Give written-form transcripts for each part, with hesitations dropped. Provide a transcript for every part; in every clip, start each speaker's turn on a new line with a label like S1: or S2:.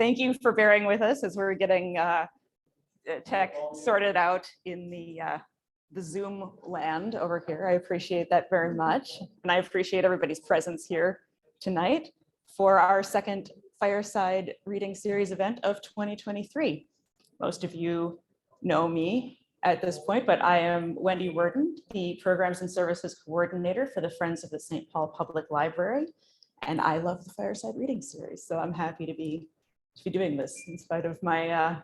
S1: Thank you for bearing with us as we're getting tech sorted out in the Zoom land over here. I appreciate that very much. And I appreciate everybody's presence here tonight for our second Fireside reading series event of 2023. Most of you know me at this point, but I am Wendy Wrynn, the Programs and Services Coordinator for the Friends of the St. Paul Public Library. And I love the Fireside reading series. So I'm happy to be doing this in spite of my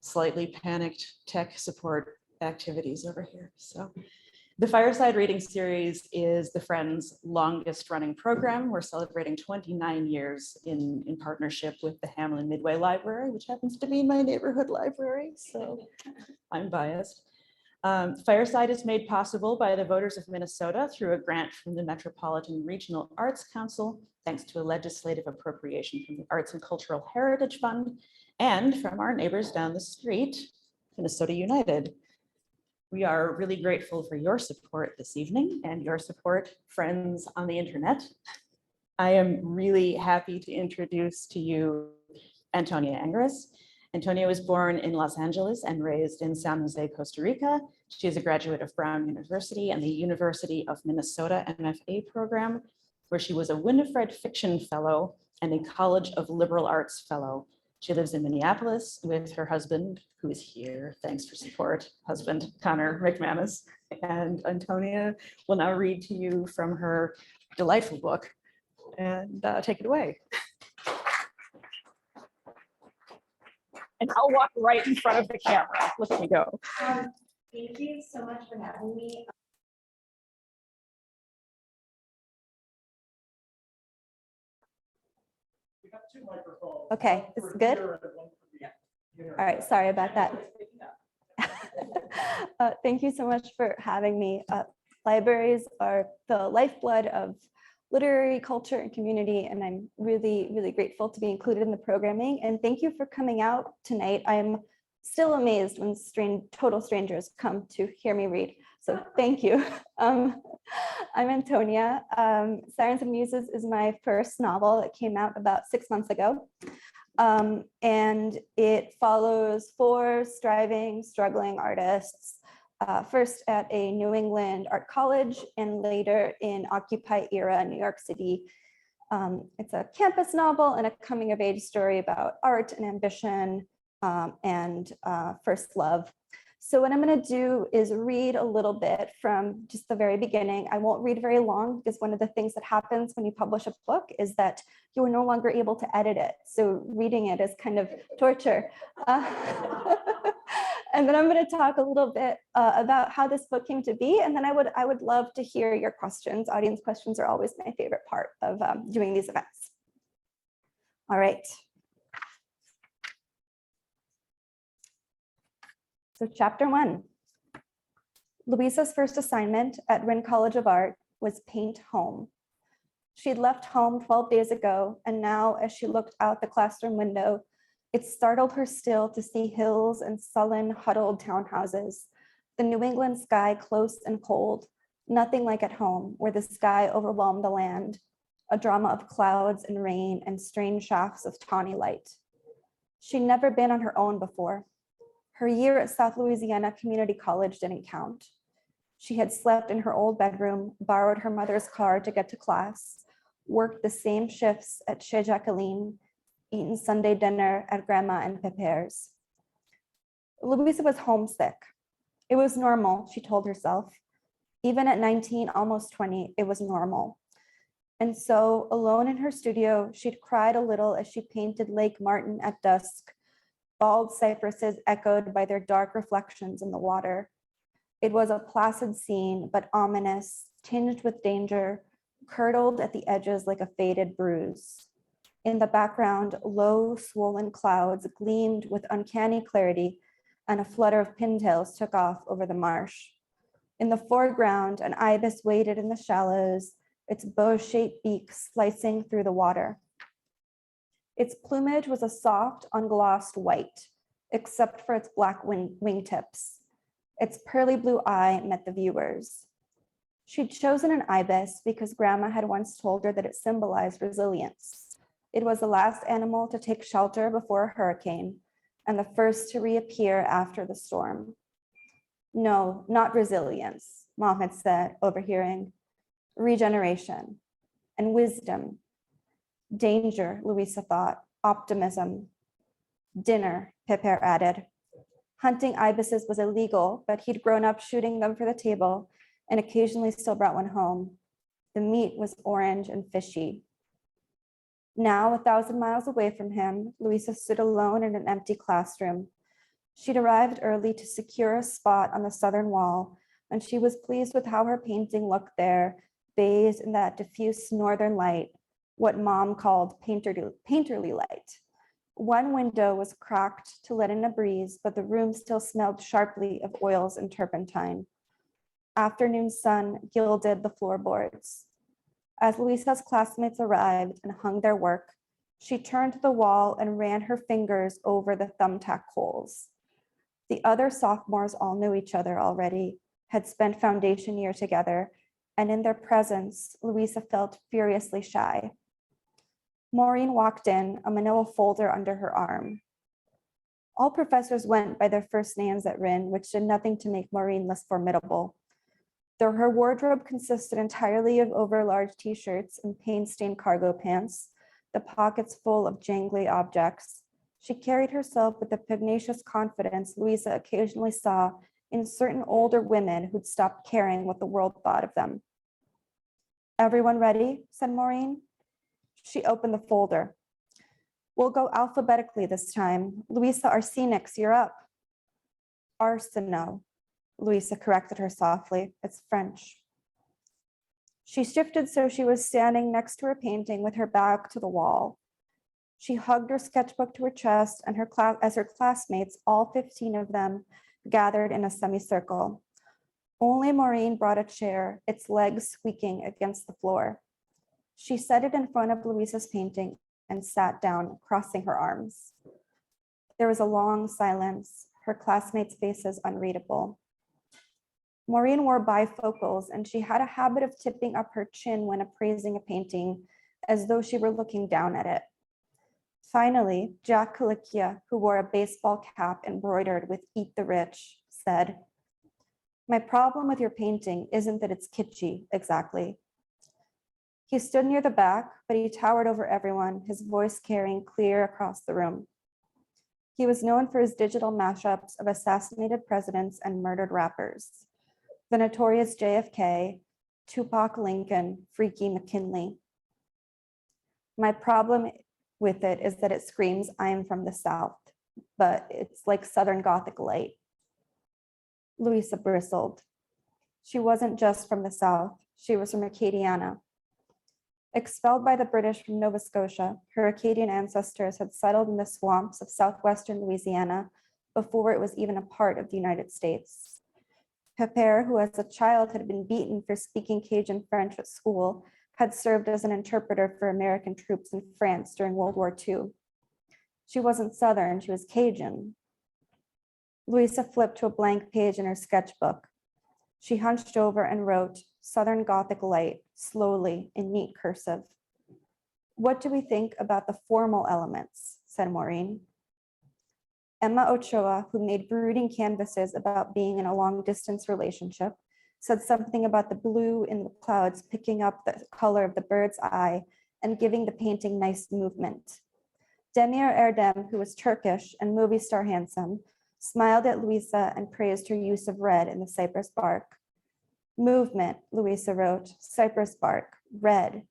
S1: slightly panicked tech support activities over here. So the Fireside reading series is the Friends' longest running program. We're celebrating 29 years in partnership with the Hamlin Midway Library, which happens to be my neighborhood library, so I'm biased. Fireside is made possible by the voters of Minnesota through a grant from the Metropolitan Regional Arts Council, thanks to a legislative appropriation from the Arts and Cultural Heritage Fund, and from our neighbors down the street, Minnesota United. We are really grateful for your support this evening and your support, friends on the internet. I am really happy to introduce to you Antonia Angress. Antonia was born in Los Angeles and raised in San Jose, Costa Rica. She is a graduate of Brown University and the University of Minnesota MFA program, where she was a Winifred Fiction Fellow and a College of Liberal Arts Fellow. She lives in Minneapolis with her husband, who is here. Thanks for support, husband, Connor McManus. And Antonia will now read to you from her delightful book, and take it away. And I'll walk right in front of the camera. Look at me go.
S2: Thank you so much for having me.
S3: Okay, this is good. All right, sorry about that. Thank you so much for having me. Libraries are the lifeblood of literary culture and community, and I'm really, really grateful to be included in the programming. And thank you for coming out tonight. I'm still amazed when total strangers come to hear me read. So thank you. I'm Antonia. Sirens and Muses is my first novel. It came out about 6 months ago. And it follows 4 striving, struggling artists, first at a New England art college and later in Occupy era New York City. It's a campus novel and a coming of age story about art and ambition and first love. So what I'm going to do is read a little bit from just the very beginning. I won't read very long because one of the things that happens when you publish a book is that you are no longer able to edit it. So reading it is kind of torture. And then I'm going to talk a little bit about how this book came to be. And then I would love to hear your questions. Audience questions are always my favorite part of doing these events. All right. So chapter 1. Louisa's first assignment at Wrynn College of Art was paint home. She'd left home 12 days ago, and now as she looked out the classroom window, it startled her still to see hills and sullen, huddled townhouses, the New England sky close and cold, nothing like at home, where the sky overwhelmed the land, a drama of clouds and rain and strange shafts of tawny light. She'd never been on her own before. Her year at South Louisiana Community College didn't count. She had slept in her old bedroom, borrowed her mother's car to get to class, worked the same shifts at Chez Jacqueline, eaten Sunday dinner at Grandma and Pepe's. Louisa was homesick. It was normal, she told herself. Even at 19, almost 20, it was normal. And so, alone in her studio, she'd cried a little as she painted Lake Martin at dusk, bald cypresses echoed by their dark reflections in the water. It was a placid scene, but ominous, tinged with danger, curdled at the edges like a faded bruise. In the background, low, swollen clouds gleamed with uncanny clarity, and a flutter of pintails took off over the marsh. In the foreground, an ibis waded in the shallows, its bow-shaped beak slicing through the water. Its plumage was a soft, unglossed white, except for its black wingtips. Its pearly blue eye met the viewers. She'd chosen an ibis because Grandma had once told her that it symbolized resilience. It was the last animal to take shelter before a hurricane and the first to reappear after the storm. No, not resilience, Mom had said, overhearing. Regeneration and wisdom. Danger, Louisa thought. Optimism. Dinner, Pepper added. Hunting ibises was illegal, but he'd grown up shooting them for the table and occasionally still brought one home. The meat was orange and fishy. Now, 1,000 miles away from him, Louisa stood alone in an empty classroom. She'd arrived early to secure a spot on the southern wall, and she was pleased with how her painting looked there, bathed in that diffuse northern light, what Mom called painterly light. One window was cracked to let in a breeze, but the room still smelled sharply of oils and turpentine. Afternoon sun gilded the floorboards. As Louisa's classmates arrived and hung their work, she turned to the wall and ran her fingers over the thumbtack holes. The other sophomores all knew each other already, had spent foundation year together, and in their presence, Louisa felt furiously shy. Maureen walked in, a manila folder under her arm. All professors went by their first names at Wrynn, which did nothing to make Maureen less formidable. Though her wardrobe consisted entirely of overlarge t-shirts and paint-stained cargo pants, the pockets full of jangly objects, she carried herself with the pugnacious confidence Louisa occasionally saw in certain older women who'd stopped caring what the world thought of them. "Everyone ready?" said Maureen. She opened the folder. "We'll go alphabetically this time. Louisa Arceneaux, you're up." "Arceneaux," Louisa corrected her softly. "It's French." She shifted so she was standing next to her painting with her back to the wall. She hugged her sketchbook to her chest and as her classmates, all 15 of them, gathered in a semicircle. Only Maureen brought a chair, its legs squeaking against the floor. She set it in front of Louisa's painting and sat down, crossing her arms. There was a long silence, her classmates' faces unreadable. Maureen wore bifocals, and she had a habit of tipping up her chin when appraising a painting, as though she were looking down at it. Finally, Jack Kalikia, who wore a baseball cap embroidered with "Eat the Rich," said, "My problem with your painting isn't that it's kitschy, exactly." He stood near the back, but he towered over everyone, his voice carrying clear across the room. He was known for his digital mashups of assassinated presidents and murdered rappers. The notorious JFK, Tupac Lincoln, Freaky McKinley. "My problem with it is that it screams, 'I am from the South,' but it's like Southern Gothic light." Louisa bristled. She wasn't just from the South, she was from Acadiana. Expelled by the British from Nova Scotia, her Acadian ancestors had settled in the swamps of southwestern Louisiana before it was even a part of the United States. Pepper, who as a child had been beaten for speaking Cajun French at school, had served as an interpreter for American troops in France during World War II. She wasn't Southern, she was Cajun. Louisa flipped to a blank page in her sketchbook. She hunched over and wrote "Southern Gothic light" slowly in neat cursive. "What do we think about the formal elements?" said Maureen. Emma Ochoa, who made brooding canvases about being in a long-distance relationship, said something about the blue in the clouds picking up the color of the bird's eye and giving the painting nice movement. Demir Erdem, who was Turkish and movie star handsome, smiled at Louisa and praised her use of red in the cypress bark. "Movement," Louisa wrote, "cypress bark, red."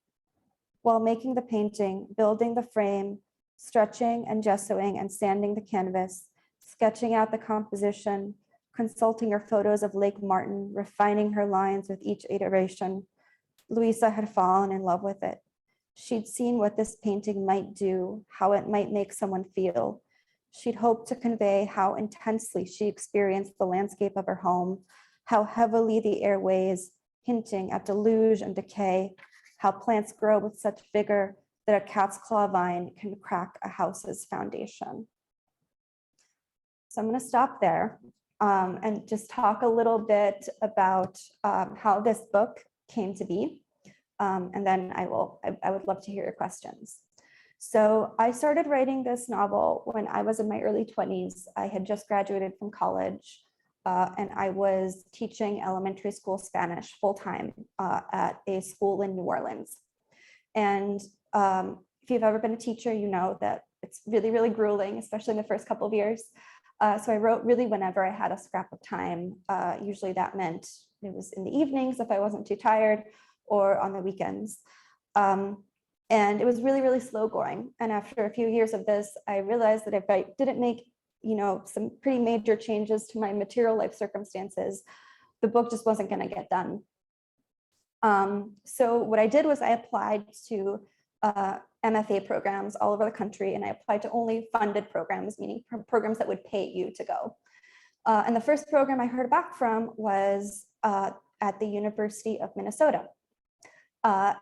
S3: While making the painting, building the frame, stretching and gessoing and sanding the canvas, sketching out the composition, consulting her photos of Lake Martin, refining her lines with each iteration, Louisa had fallen in love with it. She'd seen what this painting might do, how it might make someone feel. She'd hoped to convey how intensely she experienced the landscape of her home, how heavily the air weighs, hinting at deluge and decay, how plants grow with such vigor that a cat's claw vine can crack a house's foundation. So I'm going to stop there and just talk a little bit about how this book came to be. And then I would love to hear your questions. So I started writing this novel when I was in my early 20s. I had just graduated from college, and I was teaching elementary school Spanish full-time at a school in New Orleans. And if you've ever been a teacher, you know that it's really, really grueling, especially in the first couple of years. So I wrote really whenever I had a scrap of time. Usually that meant it was in the evenings if I wasn't too tired, or on the weekends. And it was really, really slow going. And after a few years of this, I realized that if I didn't make, some pretty major changes to my material life circumstances, the book just wasn't going to get done. So what I did was I applied to MFA programs all over the country, and I applied to only funded programs, meaning programs that would pay you to go. And the first program I heard back from was at the University of Minnesota. I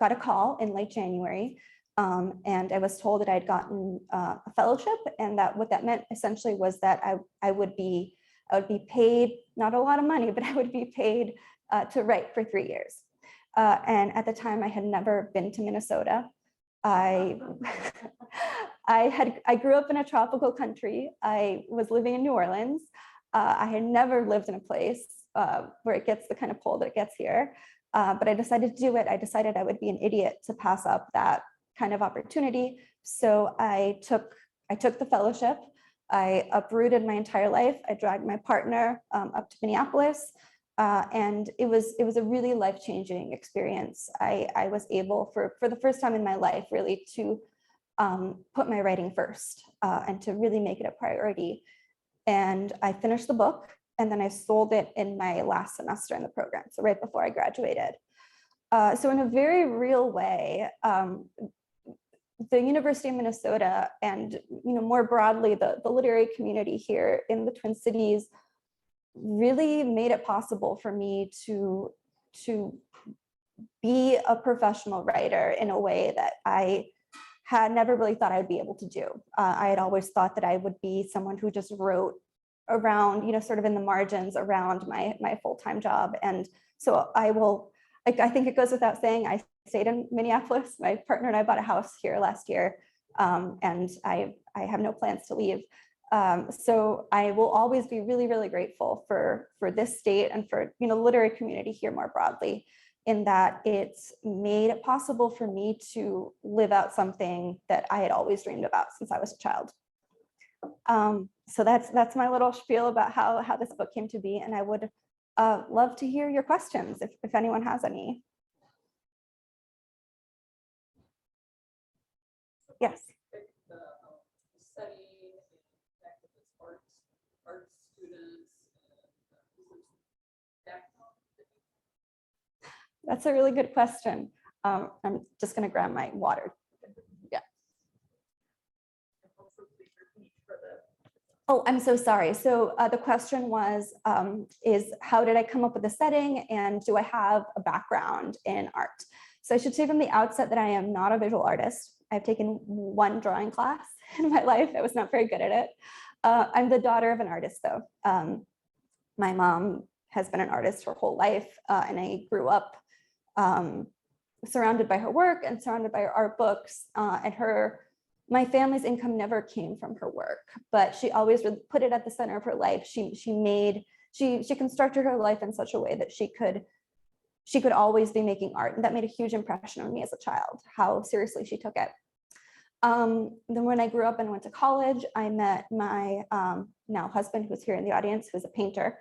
S3: got a call in late January, and I was told that I'd gotten a fellowship, and that what that meant essentially was that I would be paid, not a lot of money, but I would be paid to write for 3 years. And at the time, I had never been to Minnesota. I grew up in a tropical country. I was living in New Orleans. I had never lived in a place where it gets the kind of cold that it gets here. But I decided to do it. I decided I would be an idiot to pass up that kind of opportunity. So I took the fellowship. I uprooted my entire life. I dragged my partner up to Minneapolis. And it was a really life-changing experience. I was able for the first time in my life really to put my writing first and to really make it a priority. And I finished the book, and then I sold it in my last semester in the program, so right before I graduated. So in a very real way, the University of Minnesota and more broadly the literary community here in the Twin Cities really made it possible for me to be a professional writer in a way that I had never really thought I would be able to do. I had always thought that I would be someone who just wrote around, sort of in the margins around my full-time job. And so I think it goes without saying, I stayed in Minneapolis. My partner and I bought a house here last year, and I have no plans to leave. So I will always be really, really grateful for this state and for the literary community here more broadly, in that it's made it possible for me to live out something that I had always dreamed about since I was a child. So that's my little spiel about how this book came to be, and I would love to hear your questions if anyone has any. Yes. That's a really good question. I'm just going to grab my water. Yeah. Oh, I'm so sorry. So the question was, is how did I come up with the setting, and do I have a background in art? So I should say from the outset that I am not a visual artist. I've taken one drawing class in my life. I was not very good at it. I'm the daughter of an artist, though. My mom has been an artist her whole life, and I grew up surrounded by her work and surrounded by her art books, and my family's income never came from her work, but she always put it at the center of her life. She constructed her life in such a way that she could always be making art, and that made a huge impression on me as a child, how seriously she took it. Then when I grew up and went to college, I met my now husband, who's here in the audience, who's a painter,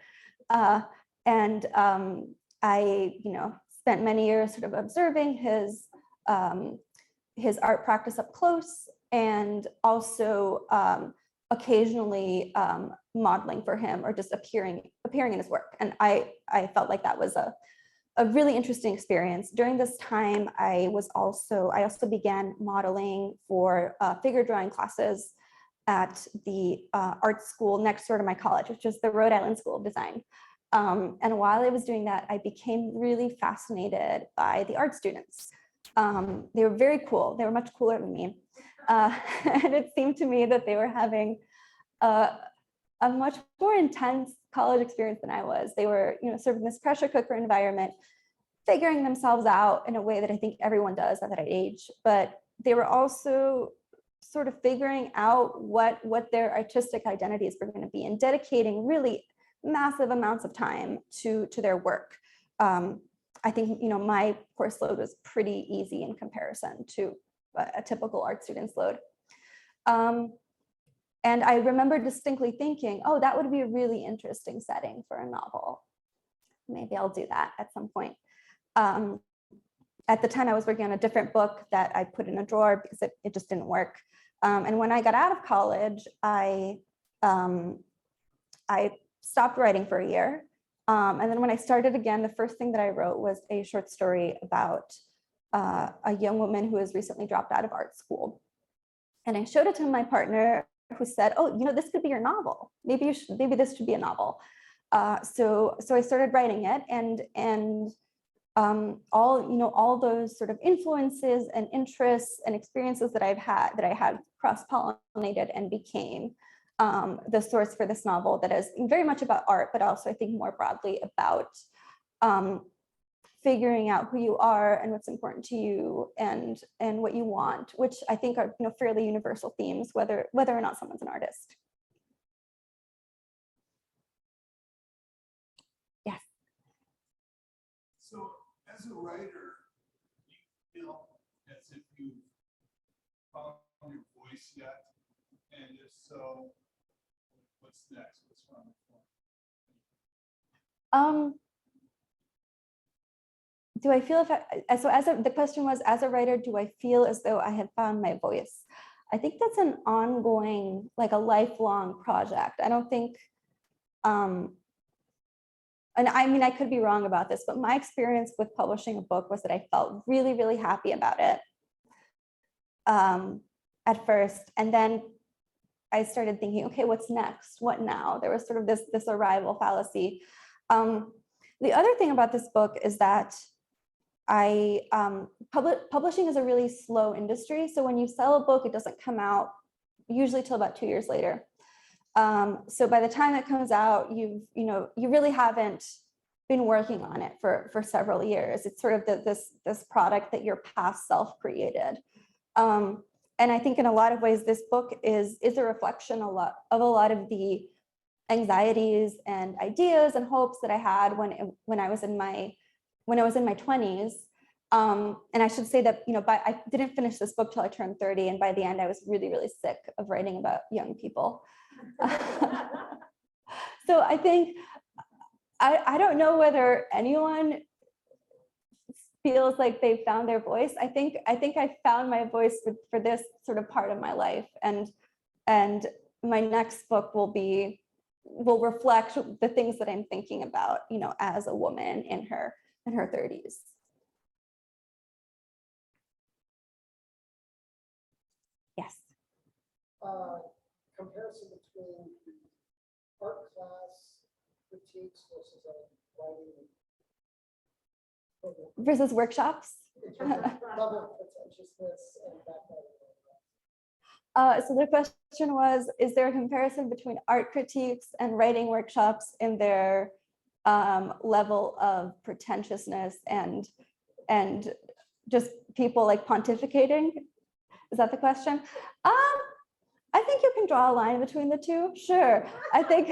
S3: and I spent many years sort of observing his art practice up close, and also occasionally modeling for him or just appearing in his work. And I felt like that was a really interesting experience. During this time, I also began modeling for figure drawing classes at the art school next door to my college, which is the Rhode Island School of Design. And while I was doing that, I became really fascinated by the art students. They were very cool. They were much cooler than me. And it seemed to me that they were having a much more intense college experience than I was. They were, sort of in this pressure cooker environment. figuring themselves out in a way that I think everyone does at that age, but they were also sort of figuring out what their artistic identities were going to be and dedicating really massive amounts of time to their work. I think, my course load was pretty easy in comparison to a typical art student's load. And I remember distinctly thinking, oh, that would be a really interesting setting for a novel. Maybe I'll do that at some point. At the time I was working on a different book that I put in a drawer because it just didn't work. And when I got out of college, I stopped writing for a year. And then when I started again, the first thing that I wrote was a short story about a young woman who has recently dropped out of art school. And I showed it to my partner, who said, oh, this could be your novel. Maybe this should be a novel. So I started writing it, and all those sort of influences and interests and experiences that I had cross-pollinated and became the source for this novel that is very much about art, but also I think more broadly about figuring out who you are and what's important to you and what you want, which I think are fairly universal themes, whether or not someone's an artist. Yes.
S4: So as a writer, do you feel as if you've found your voice yet? And if so, what's next? What's around the corner?
S3: Do I feel the question was, as a writer, do I feel as though I have found my voice? I think that's an ongoing, like a lifelong project. I don't think, and I mean, I could be wrong about this, but my experience with publishing a book was that I felt really, really happy about it at first. And then I started thinking, okay, what's next? What now? There was sort of this arrival fallacy. The other thing about this book is that publishing is a really slow industry. So when you sell a book, it doesn't come out usually till about 2 years later. So by the time it comes out, you really haven't been working on it for several years. It's sort of this product that your past self created. And I think in a lot of ways, this book is a reflection of a lot of the anxieties and ideas and hopes that I had when I was in my 20s. And I should say that, I didn't finish this book till I turned 30. And by the end, I was really, really sick of writing about young people. So I think, I don't know whether anyone feels like they've found their voice. I think I found my voice for this sort of part of my life. And my next book will reflect the things that I'm thinking about, as a woman in her 30s. Yes.
S5: Comparison between the art class critiques versus writing program.
S3: Versus workshops.
S5: In terms of level of pretentiousness and that kind of thing.
S3: So the question was, is there a comparison between art critiques and writing workshops in their level of pretentiousness and just people like pontificating? Is that the question? I think you can draw a line between the two. Sure. I think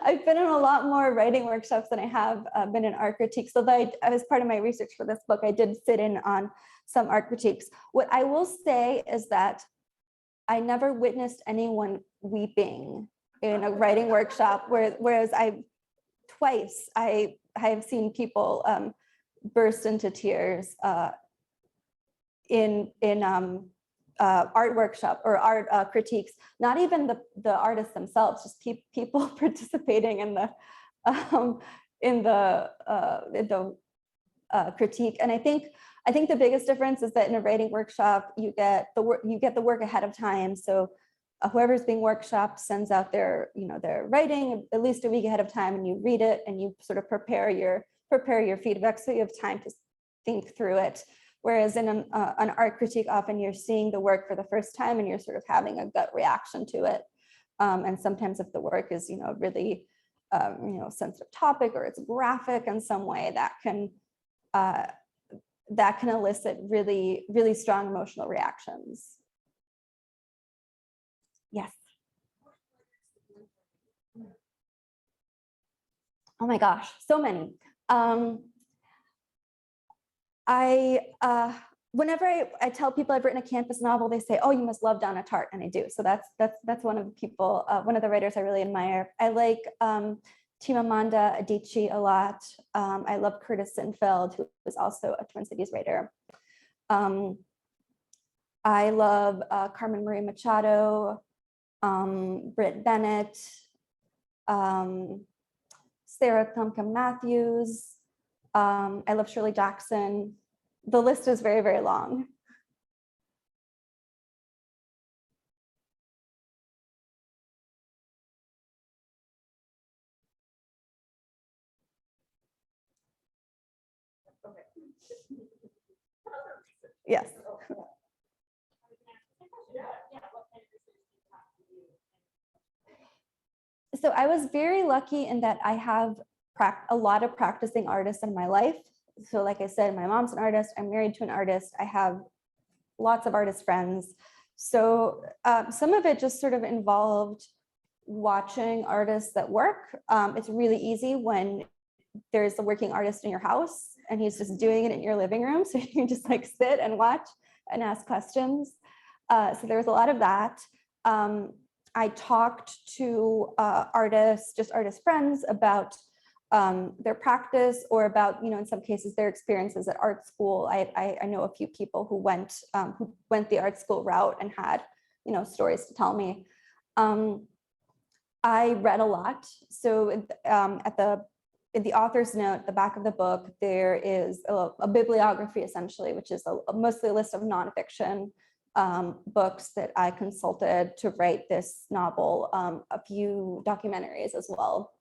S3: I've been in a lot more writing workshops than I have been in art critiques. So that as part of my research for this book, I did sit in on some art critiques. What I will say is that I never witnessed anyone weeping in a writing workshop, whereas I have seen people burst into tears in art workshop or art critiques. Not even the artists themselves, just people participating in the critique. And I think the biggest difference is that in a writing workshop, you get the work ahead of time. So whoever's being workshopped sends out their writing at least a week ahead of time, and you read it and you sort of prepare your feedback, so you have time to think through it. Whereas in an art critique, often you're seeing the work for the first time and you're sort of having a gut reaction to it. And sometimes if the work is really sensitive topic, or it's graphic in some way that can elicit really, really strong emotional reactions. Yes. Oh my gosh, so many. Whenever I tell people I've written a campus novel, they say, "Oh, you must love Donna Tartt," and I do. So that's one of the people, one of the writers I really admire. I like Chimamanda Adichie a lot. I love Curtis Sittenfeld, who is also a Twin Cities writer. I love Carmen Marie Machado, Britt Bennett, Sarah Thumpkin Matthews. I love Shirley Jackson. The list is very, very long. Yes. So I was very lucky in that I have a lot of practicing artists in my life. So like I said, my mom's an artist, I'm married to an artist, I have lots of artist friends. So some of it just sort of involved watching artists that work. It's really easy when there's a working artist in your house and he's just doing it in your living room. So you can just like sit and watch and ask questions. So there was a lot of that. I talked to artists, just artist friends, about their practice, or about, in some cases, their experiences at art school. I know a few people who went the art school route and had, stories to tell me. I read a lot. So in the author's note, the back of the book, there is a bibliography, essentially, which is mostly a list of nonfiction books that I consulted to write this novel, a few documentaries as well.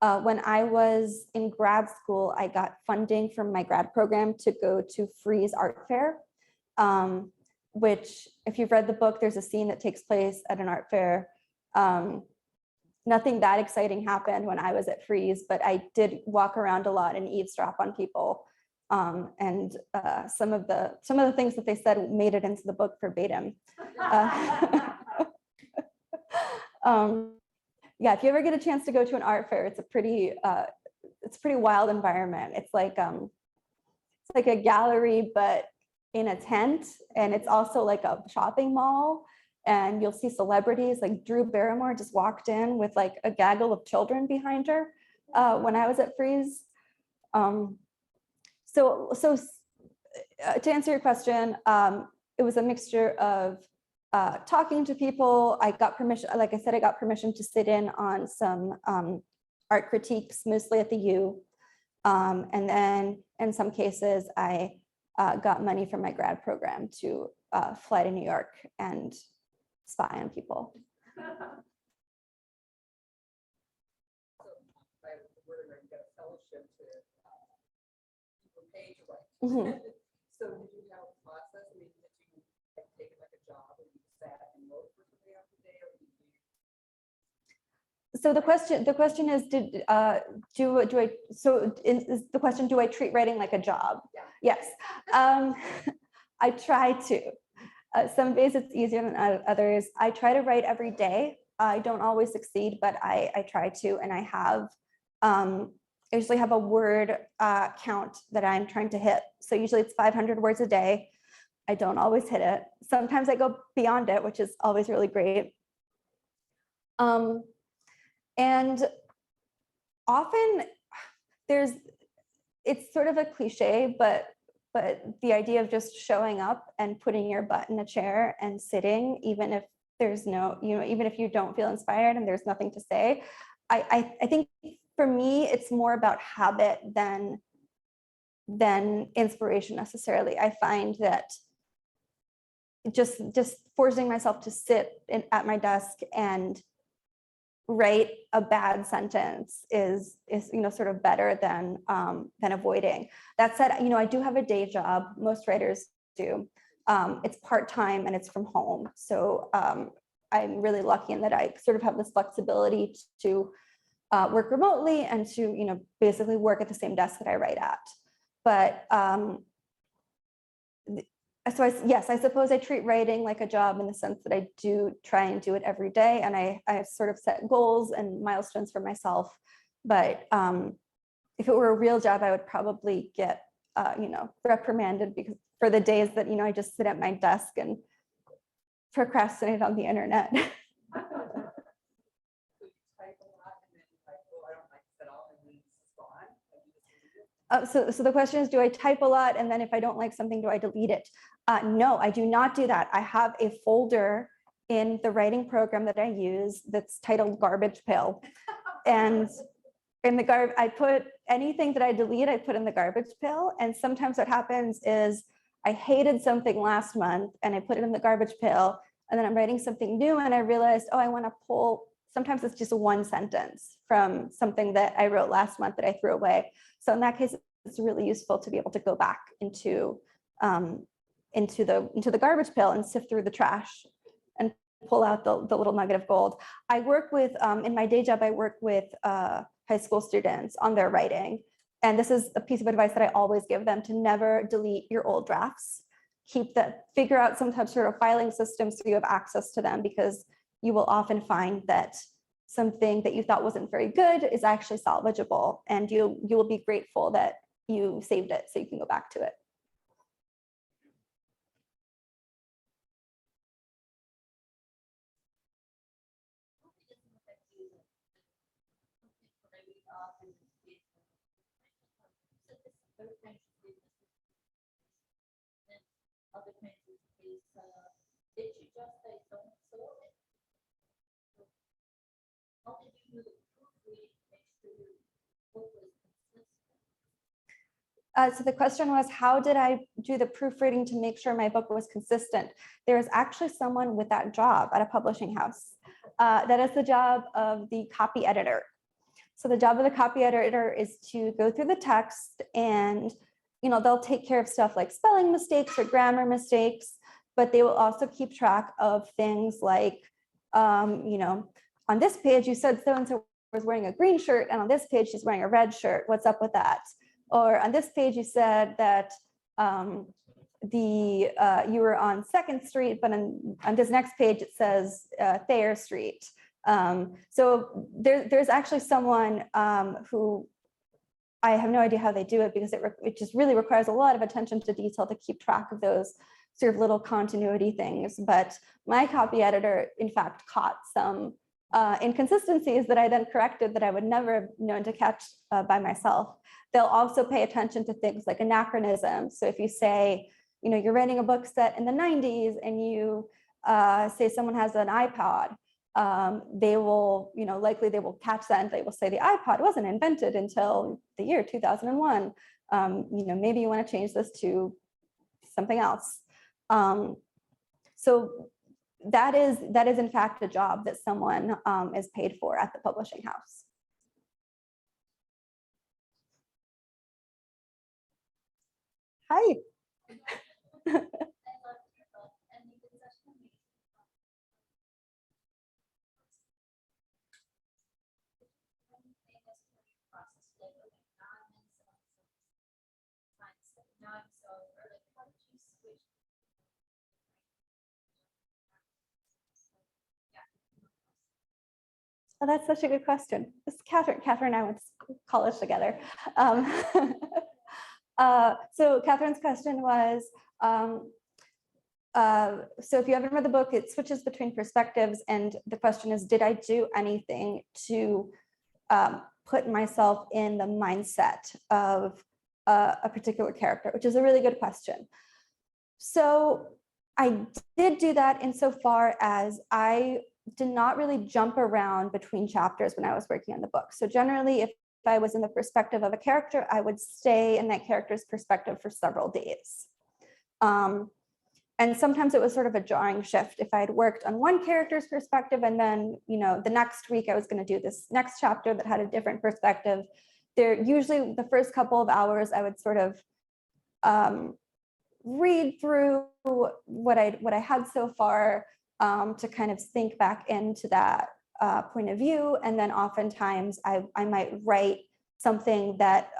S3: When I was in grad school, I got funding from my grad program to go to Frieze Art Fair, which, if you've read the book, there's a scene that takes place at an art fair. Nothing that exciting happened when I was at Frieze, but I did walk around a lot and eavesdrop on people. And some of the things that they said made it into the book verbatim. Yeah, if you ever get a chance to go to an art fair, it's a pretty wild environment. It's like a gallery, but in a tent, and it's also like a shopping mall. And you'll see celebrities, like Drew Barrymore just walked in with like a gaggle of children behind her when I was at Frieze. So to answer your question, it was a mixture of talking to people. I got permission, like I said, I got permission to sit in on some art critiques, mostly at the U. And then in some cases, I got money from my grad program to fly to New York and spy on people. Mm-hmm.
S6: So did you have a process? I mean, did you take like a job and you sat and wrote for somebody else a day, or did you?
S3: So the question is, is the question, do I treat writing like a job?
S6: Yeah.
S3: Yes. I try to. Some days it's easier than others. I try to write every day. I don't always succeed, but I try to, and I have. I usually have a word count that I'm trying to hit. So usually it's 500 words a day. I don't always hit it. Sometimes I go beyond it, which is always really great. And often it's sort of a cliche, but the idea of just showing up and putting your butt in a chair and sitting, even if there's no, even if you don't feel inspired and there's nothing to say, I think for me, it's more about habit than inspiration necessarily. I find that just forcing myself to sit at my desk and write a bad sentence is sort of better than avoiding. That said, I do have a day job. Most writers do. It's part-time and it's from home. So I'm really lucky in that I sort of have this flexibility to work remotely and to, basically work at the same desk that I write at. But so yes, I suppose I treat writing like a job in the sense that I do try and do it every day. And I sort of set goals and milestones for myself. But if it were a real job, I would probably get, reprimanded because for the days that, I just sit at my desk and procrastinate on the internet.
S6: So you type a lot and then like, oh, I don't like this at all, and then it's gone. Like, you just delete it?
S3: So the question is, do I type a lot? And then if I don't like something, do I delete it? No, I do not do that. I have a folder in the writing program that I use that's titled Garbage Pail. And in the I put anything that I delete, I put in the garbage pail. And sometimes what happens is I hated something last month and I put it in the garbage pail. And then I'm writing something new and I realized, oh, I want to pull, sometimes it's just one sentence from something that I wrote last month that I threw away. So in that case, it's really useful to be able to go back into the garbage pail and sift through the trash and pull out the little nugget of gold. I work with, in my day job, I work with high school students on their writing. And this is a piece of advice that I always give them: to never delete your old drafts. Figure out some sort of filing system so you have access to them, because you will often find that something that you thought wasn't very good is actually salvageable, and you will be grateful that you saved it so you can go back to it.
S7: Other kinds of things, did you just say don't sort it? How did you do the proofreading to make sure your book was consistent?
S3: So the question was, how did I do the proofreading to make sure my book was consistent? There is actually someone with that job at a publishing house. That is the job of the copy editor. So the job of the copy editor is to go through the text, and they'll take care of stuff like spelling mistakes or grammar mistakes, but they will also keep track of things like, on this page you said so-and-so was wearing a green shirt, and on this page she's wearing a red shirt. What's up with that? Or on this page you said that you were on 2nd Street, but on this next page it says Thayer Street. So there's actually someone who, I have no idea how they do it, because it just really requires a lot of attention to detail to keep track of those sort of little continuity things. But my copy editor, in fact, caught some inconsistencies that I then corrected that I would never have known to catch by myself. They'll also pay attention to things like anachronisms. So if you say, you're writing a book set in the 90s and you say someone has an iPod, they will, likely they will catch that and they will say the iPod wasn't invented until the year 2001. Maybe you want to change this to something else. So that is in fact a job that someone is paid for at the publishing house. Hi. Oh, that's such a good question. This is Catherine. Catherine and I went to college together. So Catherine's question was, so if you haven't read the book, it switches between perspectives. And the question is, did I do anything to put myself in the mindset of a particular character, which is a really good question. So I did do that insofar as I did not really jump around between chapters when I was working on the book. So generally, if I was in the perspective of a character, I would stay in that character's perspective for several days. And sometimes it was sort of a jarring shift. If I had worked on one character's perspective and then, the next week I was going to do this next chapter that had a different perspective, usually the first couple of hours I would sort of read through what I had so far to kind of sink back into that point of view. And then oftentimes I might write something that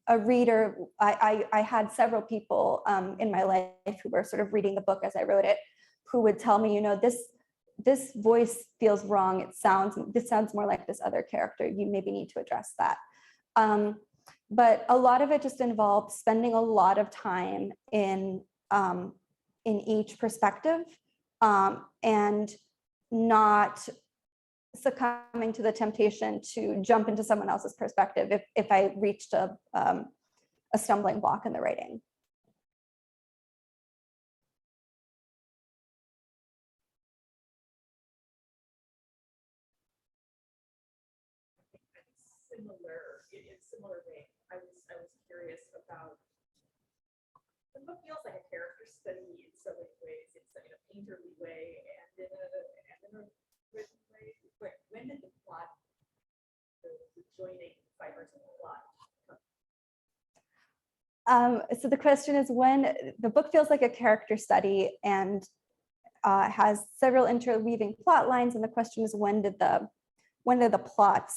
S3: a reader, I had several people in my life who were sort of reading the book as I wrote it, who would tell me, this voice feels wrong. This sounds more like this other character. You maybe need to address that. But a lot of it just involved spending a lot of time in each perspective and not succumbing to the temptation to jump into someone else's perspective if I reached a stumbling block in the writing.
S6: In similar vein, I was curious about, the book feels like a character study in so many ways. It's in a painterly way and in a written way. But when did the plot, the joining fibers of the plot come?
S3: So the question is, when the book feels like a character study and has several interweaving plot lines, and the question is, when did the plot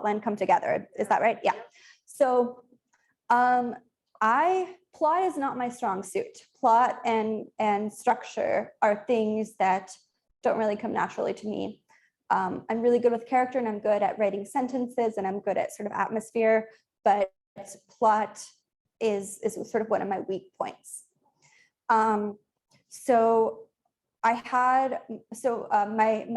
S3: line come together? Is that right? Yeah. So plot is not my strong suit. Plot and structure are things that don't really come naturally to me. I'm really good with character, and I'm good at writing sentences, and I'm good at sort of atmosphere, but plot is sort of one of my weak points. So my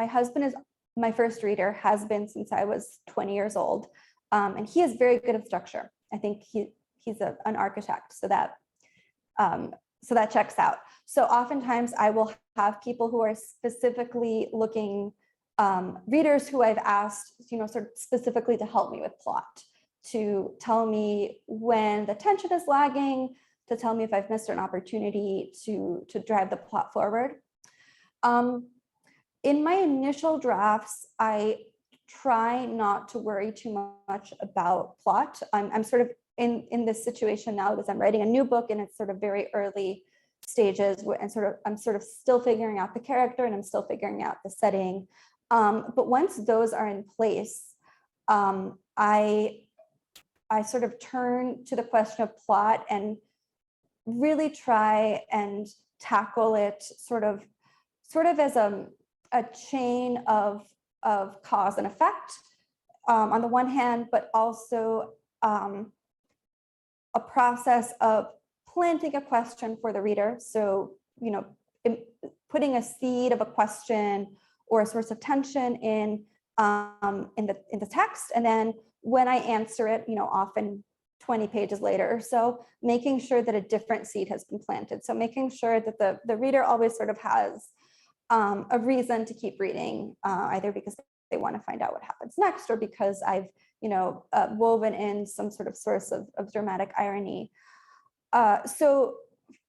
S3: husband is my first reader, has been since I was 20 years old. And he is very good at structure. I think he's an architect, so that checks out. So oftentimes I will have people who are specifically looking, readers who I've asked, sort of specifically to help me with plot, to tell me when the tension is lagging, to tell me if I've missed an opportunity to drive the plot forward. In my initial drafts, I try not to worry too much about plot. I'm sort of in this situation now because I'm writing a new book and it's sort of very early stages, and I'm sort of still figuring out the character, and I'm still figuring out the setting. But once those are in place, I sort of turn to the question of plot and really try and tackle it sort of as a chain of cause and effect on the one hand, but also a process of planting a question for the reader. So, putting a seed of a question or a source of tension in the text, and then when I answer it, often 20 pages later or so, making sure that a different seed has been planted. So making sure that the reader always sort of has a reason to keep reading, either because they want to find out what happens next, or because I've woven in some sort of source of dramatic irony. So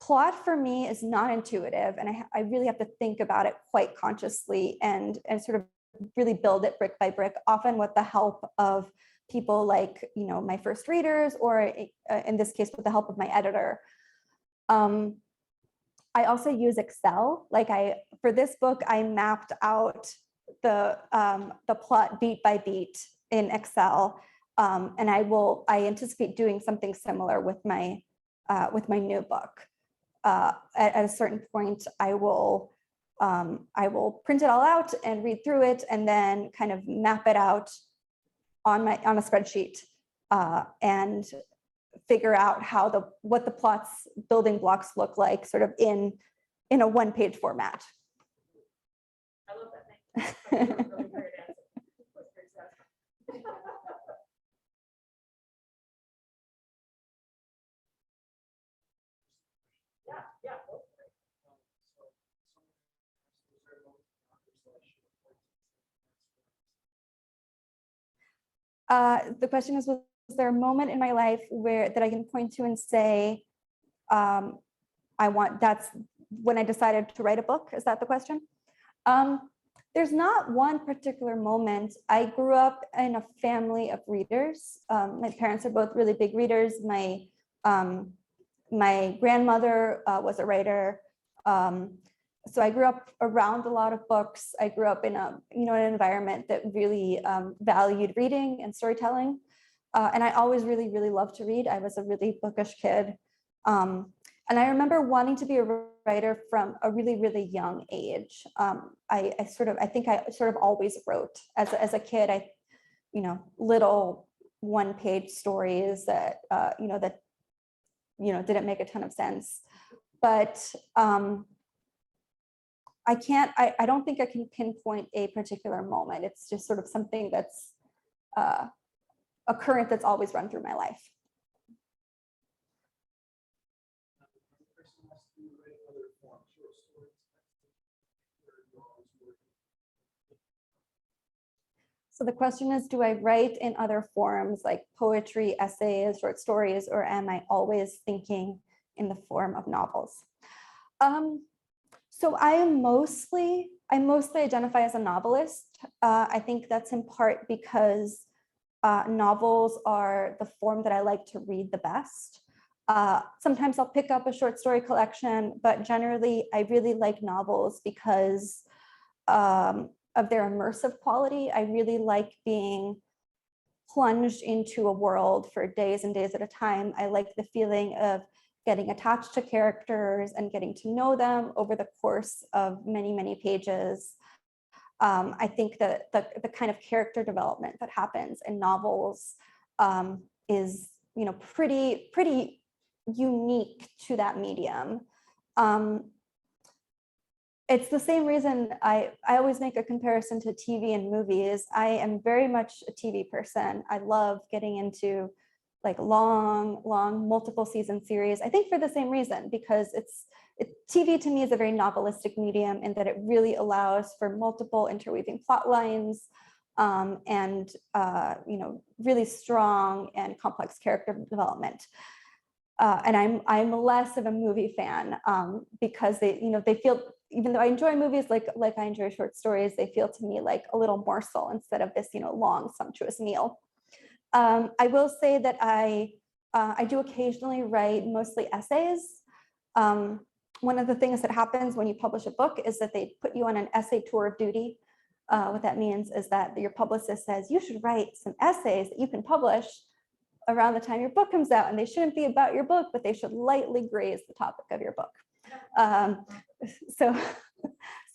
S3: plot for me is not intuitive, and I really have to think about it quite consciously and sort of really build it brick by brick, often with the help of people like my first readers, or in this case with the help of my editor. I also use Excel. For this book, I mapped out the plot beat by beat in Excel, and I anticipate doing something similar with my new book. At a certain point, I will print it all out and read through it, and then kind of map it out on a spreadsheet and figure out what the plot's building blocks look like, sort of in a one-page format.
S6: I love that. Thank you. Really great answer. Yeah.
S3: The question is, was there a moment in my life that I can point to and say, that's when I decided to write a book? Is that the question? There's not one particular moment. I grew up in a family of readers. My parents are both really big readers. My grandmother was a writer. So I grew up around a lot of books. I grew up in a, an environment that really valued reading and storytelling. And I always really, really loved to read. I was a really bookish kid. And I remember wanting to be a writer from a really, really young age. I think I sort of always wrote as a kid. Little one-page stories that didn't make a ton of sense. But I don't think I can pinpoint a particular moment. It's just sort of something that's a current that's always run through my life. So the question is, do I write in other forms like poetry, essays, short stories, or am I always thinking in the form of novels? So I mostly identify as a novelist. I think that's in part because novels are the form that I like to read the best. Sometimes I'll pick up a short story collection, but generally I really like novels because of their immersive quality. I really like being plunged into a world for days and days at a time. I like the feeling of getting attached to characters and getting to know them over the course of many, many pages. I think that the kind of character development that happens in novels is, pretty unique to that medium. It's the same reason I always make a comparison to TV and movies. I am very much a TV person. I love getting into like long multiple season series. I think for the same reason, because TV to me is a very novelistic medium in that it really allows for multiple interweaving plot lines and really strong and complex character development. And I'm less of a movie fan because they feel, even though I enjoy movies like I enjoy short stories, they feel to me like a little morsel instead of this long sumptuous meal. I will say that I do occasionally write mostly essays. One of the things that happens when you publish a book is that they put you on an essay tour of duty. What that means is that your publicist says you should write some essays that you can publish around the time your book comes out, and they shouldn't be about your book, but they should lightly graze the topic of your book. So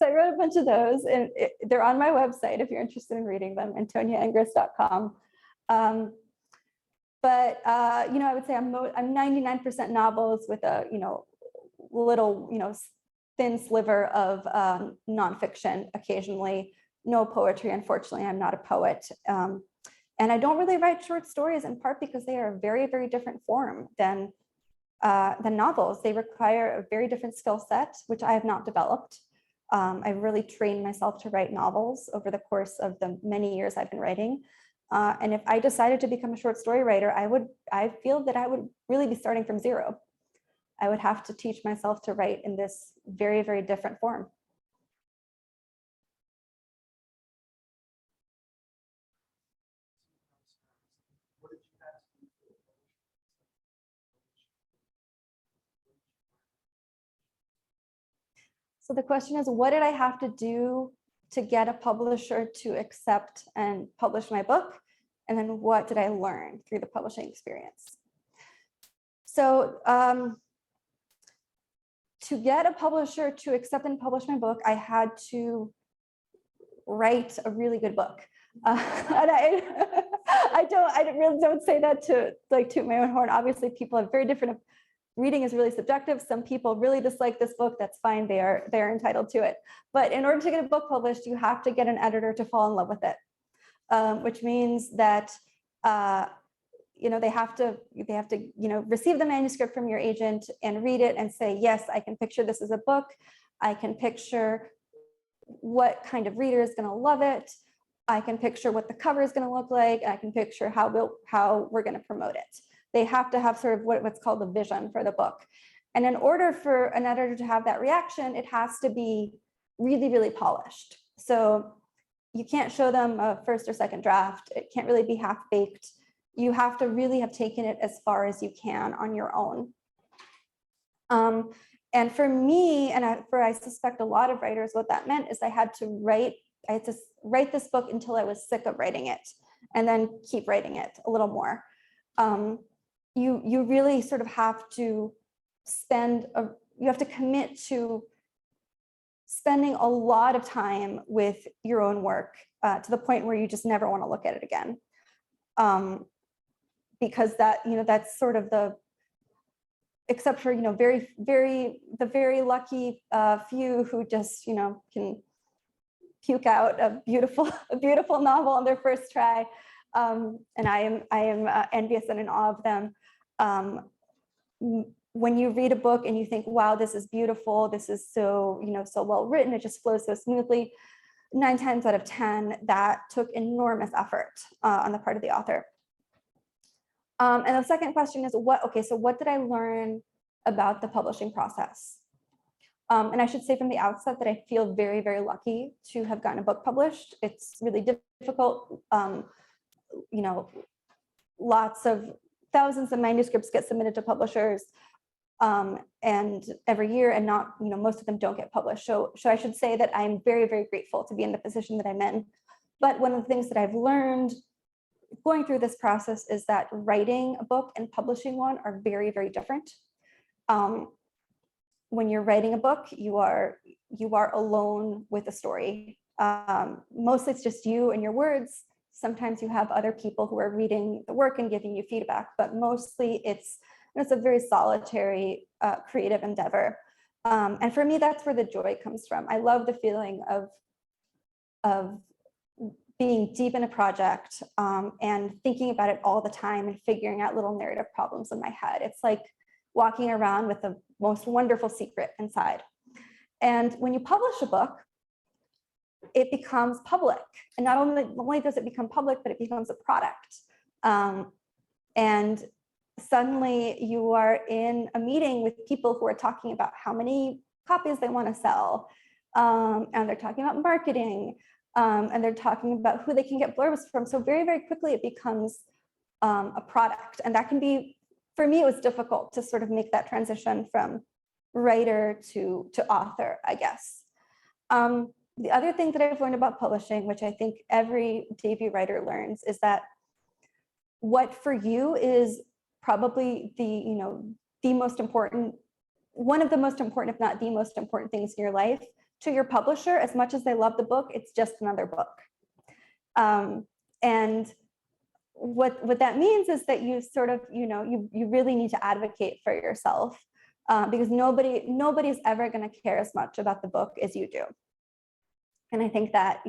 S3: I wrote a bunch of those, and they're on my website if you're interested in reading them, antoniaangress.com. But I would say I'm 99% novels with a little thin sliver of nonfiction occasionally. No poetry, unfortunately. I'm not a poet. And I don't really write short stories, in part because they are a very, very different form than novels. They require a very different skill set, which I have not developed. I've really trained myself to write novels over the course of the many years I've been writing. And if I decided to become a short story writer, I feel that I would really be starting from zero. I would have to teach myself to write in this very, very different form. So the question is, what did I have to do to get a publisher to accept and publish my book? And then what did I learn through the publishing experience? So to get a publisher to accept and publish my book, I had to write a really good book. And I really don't say that to toot my own horn. Obviously, people have very different. Reading is really subjective. Some people really dislike this book. That's fine. They're entitled to it. But in order to get a book published, you have to get an editor to fall in love with it, which means that they have to receive the manuscript from your agent and read it and say, yes, I can picture this as a book. I can picture what kind of reader is going to love it. I can picture what the cover is going to look like. And I can picture how we're going to promote it. They have to have sort of what's called a vision for the book. And in order for an editor to have that reaction, it has to be really, really polished. So you can't show them a first or second draft. It can't really be half-baked. You have to really have taken it as far as you can on your own. And for me, and I suspect a lot of writers, what that meant is I had to write this book until I was sick of writing it, and then keep writing it a little more. You really sort of have to you have to commit to spending a lot of time with your own work to the point where you just never want to look at it again. Because that's sort of except for, the very lucky few who just, can puke out a beautiful novel on their first try. And I am envious and in awe of them. When you read a book and you think, wow, this is beautiful, this is so, so well written, it just flows so smoothly, 9 times out of 10, that took enormous effort on the part of the author. And the second question is, so what did I learn about the publishing process? And I should say from the outset that I feel very, very lucky to have gotten a book published. It's really difficult. Lots of thousands of manuscripts get submitted to publishers and every year, and not, most of them don't get published. So I should say that I'm very, very grateful to be in the position that I'm in. But one of the things that I've learned going through this process is that writing a book and publishing one are very, very different. When you're writing a book, you are alone with a story. Mostly it's just you and your words. Sometimes you have other people who are reading the work and giving you feedback, but mostly it's a very solitary creative endeavor. And for me, that's where the joy comes from. I love the feeling of being deep in a project and thinking about it all the time and figuring out little narrative problems in my head. It's like walking around with the most wonderful secret inside. And when you publish a book, it becomes public. And not only does it become public, but it becomes a product. And suddenly you are in a meeting with people who are talking about how many copies they want to sell. And they're talking about marketing. And they're talking about who they can get blurbs from. So very, very quickly it becomes a product. And that can be, for me, it was difficult to sort of make that transition from writer to author, I guess. The other thing that I've learned about publishing, which I think every debut writer learns, is that what for you is probably the most important, one of the most important, if not the most important things in your life, to your publisher, as much as they love the book, it's just another book. And what that means is that you sort of, you really need to advocate for yourself because nobody's ever going to care as much about the book as you do. And I think that,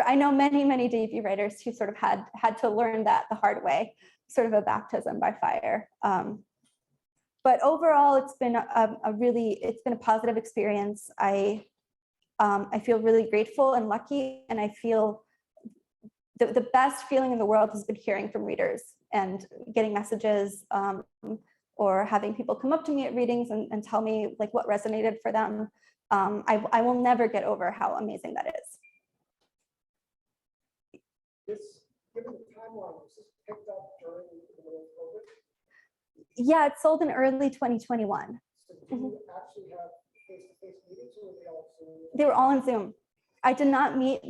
S3: I know many, many debut writers who sort of had to learn that the hard way, sort of a baptism by fire. But overall, it's been a positive experience. I feel really grateful and lucky, and I feel the best feeling in the world has been hearing from readers and getting messages or having people come up to me at readings and tell me like what resonated for them. I will never get over how amazing that is.
S5: Given the timeline, was this picked up during the middle of COVID?
S3: Yeah, it sold in early 2021.
S5: So do you actually have face-to-face meetings, or were they all Zoom?
S3: They were all on Zoom. I did not meet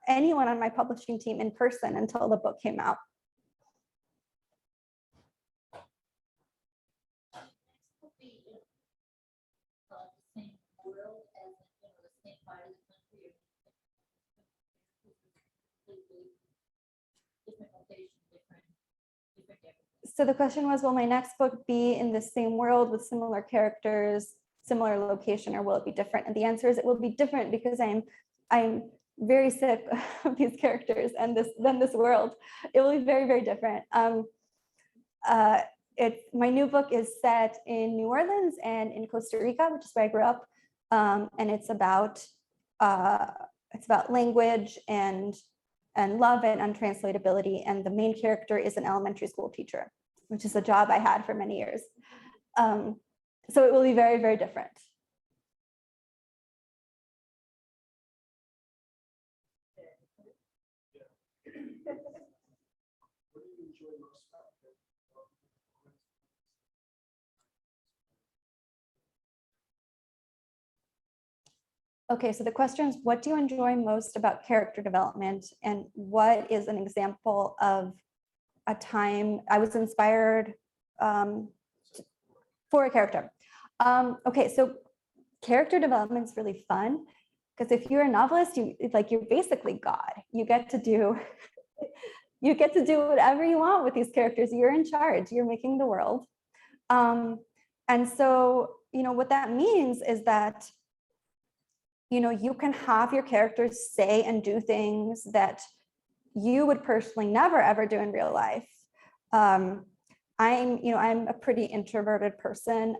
S3: anyone on my publishing team in person until the book came out.
S7: Could be the same world as the same part of the country, or completely different location, different everything.
S3: So the question was, will my next book be in the same world with similar characters, similar location, or will it be different? And the answer is it will be different because I'm very sick of these characters and this world. It will be very, very different. My new book is set in New Orleans and in Costa Rica, which is where I grew up, and it's about language and love and untranslatability. And the main character is an elementary school teacher, which is a job I had for many years. So it will be very, very different.
S5: What do you enjoy most about it?
S3: Okay, so the question is, what do you enjoy most about character development? And what is an example of a time I was inspired for a character? Okay, so character development is really fun because if you're a novelist, you're basically God. You get to do whatever you want with these characters. You're in charge. You're making the world. And so, what that means is that you can have your characters say and do things that you would personally never ever do in real life. I'm a pretty introverted person.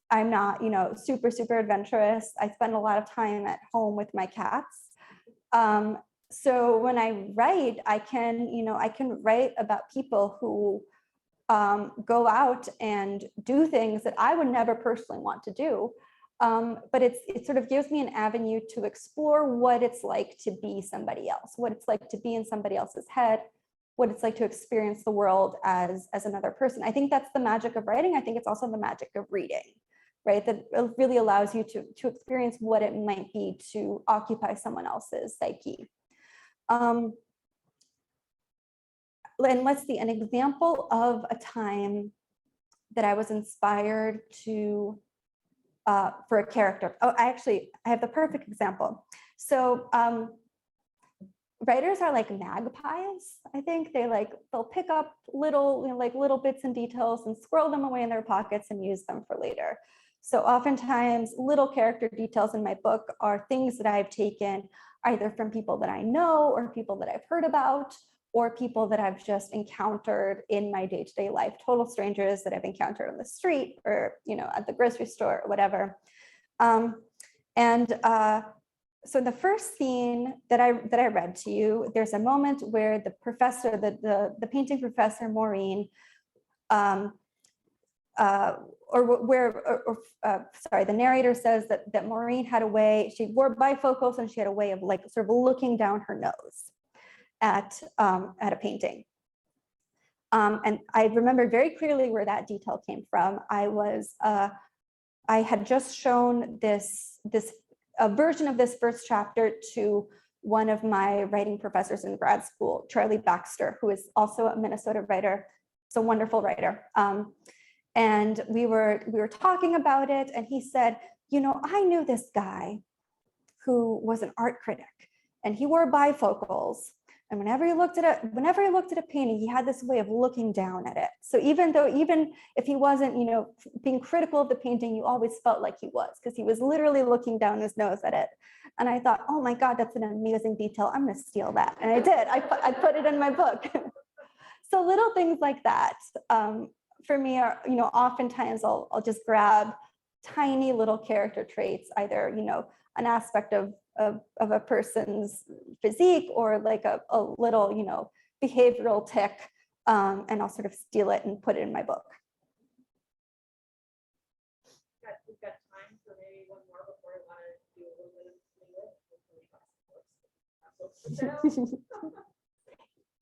S3: I'm not, super adventurous. I spend a lot of time at home with my cats. So when I write, I can write about people who go out and do things that I would never personally want to do. But it sort of gives me an avenue to explore what it's like to be somebody else, what it's like to be in somebody else's head, what it's like to experience the world as another person. I think that's the magic of writing. I think it's also the magic of reading, right? That it really allows you to experience what it might be to occupy someone else's psyche. And let's see, an example of a time that I was inspired to for a character. Oh, I have the perfect example. So writers are like magpies. I think they'll pick up little bits and details and squirrel them away in their pockets and use them for later. So oftentimes little character details in my book are things that I've taken either from people that I know or people that I've heard about or people that I've just encountered in my day-to-day life, total strangers that I've encountered on the street or at the grocery store or whatever. So the or scene that I read to you, there's a moment where the professor, the painting professor Maureen, the narrator says that Maureen had a way, she wore bifocals and she had a way of sort of looking down her nose at a painting. And I remember very clearly where that detail came from. I had just shown a version of this first chapter to one of my writing professors in grad school, Charlie Baxter, who is also a Minnesota writer. It's a wonderful writer. And we were talking about it, and he said, I knew this guy who was an art critic, and he wore bifocals. And whenever he looked at a painting, he had this way of looking down at it. So even if he wasn't, being critical of the painting, you always felt like he was, because he was literally looking down his nose at it. And I thought, oh my God, that's an amazing detail. I'm going to steal that. And I did. I put it in my book. So little things like that for me are, oftentimes I'll just grab tiny little character traits, either, an aspect of a person's physique or like a little, behavioral tick, and I'll sort of steal it and put it in my book.
S6: We've got time for maybe one more before I want to do a little bit of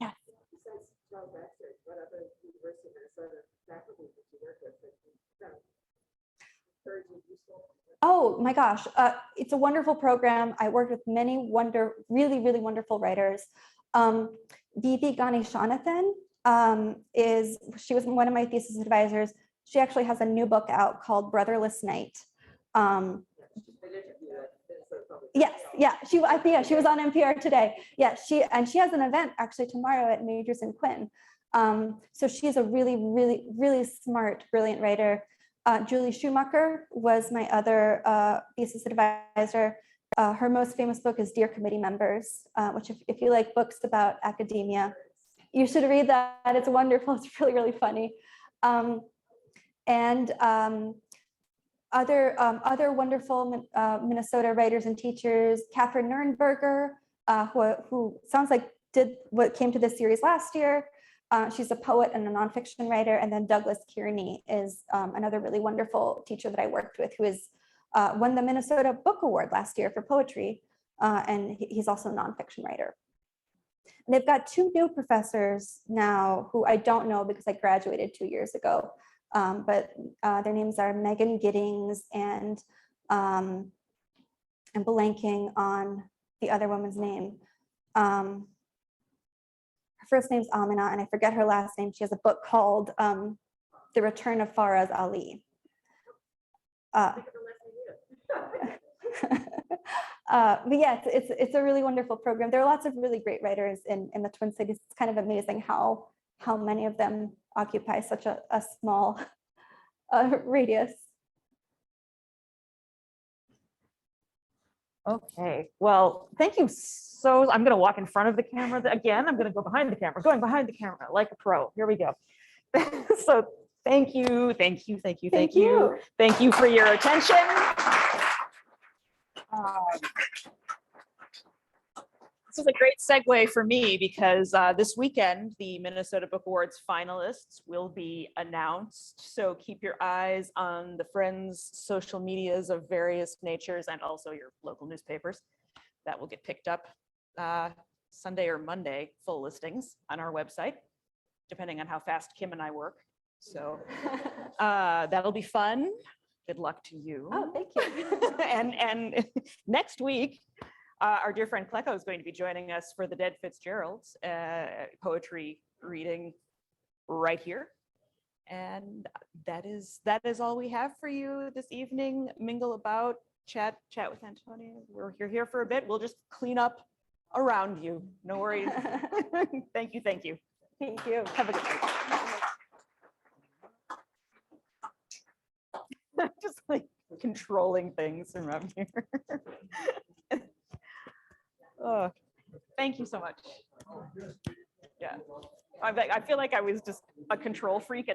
S3: Yeah.
S5: Besides Charles Baxter, what other University of Minnesota faculty did you work with?
S3: Oh my gosh, it's a wonderful program. I worked with many really, really wonderful writers. Vivi Ganeshanathan she was one of my thesis advisors. She actually has a new book out called Brotherless Night. Yes, yeah, she was on NPR today. Yeah, she has an event actually tomorrow at Majors and Quinn. So she's a really, really, really smart, brilliant writer. Julie Schumacher was my other thesis advisor. Her most famous book is Dear Committee Members, which if you like books about academia, you should read that. It's wonderful. It's really, really funny. Other wonderful Minnesota writers and teachers, Catherine Nurnberger, who sounds like did what came to this series last year. She's a poet and a nonfiction writer. And then Douglas Kearney is another really wonderful teacher that I worked with, who is won the Minnesota Book Award last year for poetry. And he's also a nonfiction writer. And they've got two new professors now who I don't know because I graduated 2 years ago. But their names are Megan Giddings and I'm blanking on the other woman's name. Her first name's Amina, and I forget her last name. She has a book called The Return of Faraz Ali. But yeah, it's a really wonderful program. There are lots of really great writers in the Twin Cities. It's kind of amazing how many of them occupy such a small radius.
S1: Okay, well, thank you. So I'm going to walk in front of the camera again. I'm going to go behind the camera, going behind the camera like a pro. Here we go. So thank you, thank you, thank you, thank you. Thank you for your attention. This is a great segue for me because this weekend, the Minnesota Book Awards finalists will be announced. So keep your eyes on the Friends' social medias of various natures and also your local newspapers. That will get picked up Sunday or Monday, full listings on our website, depending on how fast Kim and I work. So that'll be fun. Good luck to you.
S3: Oh, thank you.
S1: And next week, our dear friend Klecko is going to be joining us for the Dead Fitzgerald's poetry reading right here. And that is all we have for you this evening. Mingle about, chat with Antonia. You're here for a bit. We'll just clean up around you. No worries. Thank you.
S3: Thank you.
S1: Have a good night. Just like controlling things around here. Oh, thank you so much. Yeah, I feel like I was just a control freak at